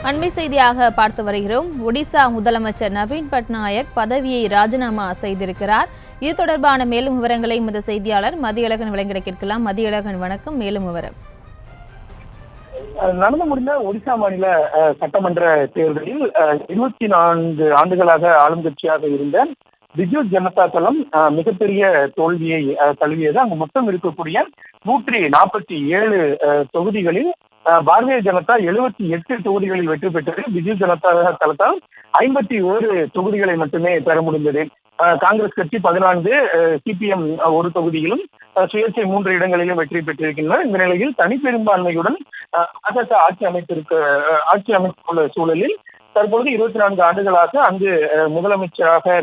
அண்மை செய்தியாக பார்த்து வருகிறோம். ஒடிசா முதலமைச்சர் நவீன் பட்நாயக் பதவியை ராஜினாமா செய்திருக்கிறார். இது தொடர்பான மேலும் விவரங்களை இந்த செய்தியாளர் மதியழகன் வழங்கிட கேட்கலாம். மதியழகன், வணக்கம். மேலும் விவரம். நடந்து முடிந்த ஒடிசா மாநில சட்டமன்ற தேர்தலில் 24 ஆண்டுகளாக ஆளும் கட்சியாக இருந்த பிஜு ஜனதா தளம் மிகப்பெரிய தோல்வியை தழுவியது. அங்கு மொத்தம் இருக்கக்கூடிய 147 தொகுதிகளில் பாரதிய ஜனதா 78 தொகுதிகளில் வெற்றி பெற்றது. பிஜு ஜனதா தளத்தால் 51 தொகுதிகளை மட்டுமே பெற முடிந்தது. காங்கிரஸ் கட்சி 14, சிபிஎம் 1 தொகுதியிலும், சுயேட்சை 3 இடங்களிலும் வெற்றி பெற்றிருக்கின்றனர். இந்த நிலையில் தனிப்பெரும்பான்மையுடன் பாஜக ஆட்சி அமைத்துள்ள சூழலில் தற்பொழுது 24 ஆண்டுகளாக அங்கு முதலமைச்சராக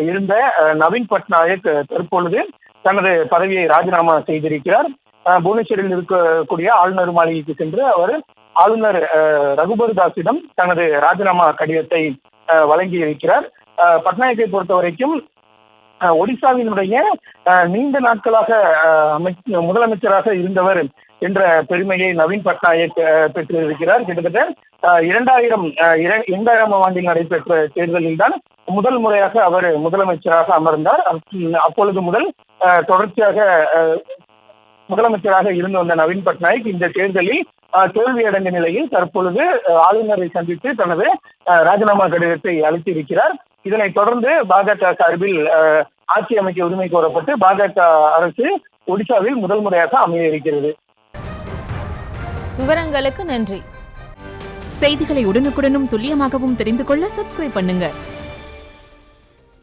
இருந்த நவீன் பட்நாயக் தற்பொழுது தனது பதவியை ராஜினாமா செய்திருக்கிறார். புவனேஸ்வரில் இருக்கக்கூடிய ஆளுநர் மாளிகைக்கு சென்று அவர் ஆளுநர் ரகுபர் தாஸிடம் தனது ராஜினாமா கடிதத்தை வழங்கி இருக்கிறார். பட்நாயக்கை பொறுத்த வரைக்கும் ஒடிசாவினுடைய நீண்ட நாட்களாக முதலமைச்சராக இருந்தவர் என்ற பெருமையை நவீன் பட்நாயக் பெற்றிருக்கிறார். கிட்டத்தட்ட 2000ஆம் ஆண்டில் நடைபெற்ற தேர்தலில் தான் முதல் முறையாக அவர் முதலமைச்சராக அமர்ந்தார். அப்பொழுது முதல் தொடர்ச்சியாக முதலமைச்சராக இருந்து வந்த நவீன் பட்நாயக் இந்த தேர்தலில் தோல்வியடைந்த நிலையில் தற்பொழுது ஆளுநரை சந்தித்து தனது ராஜினாமா கடிதத்தை அளித்திருக்கிறார். இதனைத் தொடர்ந்து பாஜக சார்பில் ஆட்சி அமைக்க உரிமை கோரப்பட்டு பாஜக அரசு ஒடிசாவில் முதல் முறையாக அமைய இருக்கிறது. விவரங்களுக்கு நன்றி. செய்திகளை உடனுக்குடனும் துல்லியமாகவும் தெரிந்து கொள்ள சப்ஸ்கிரைப் பண்ணுங்க.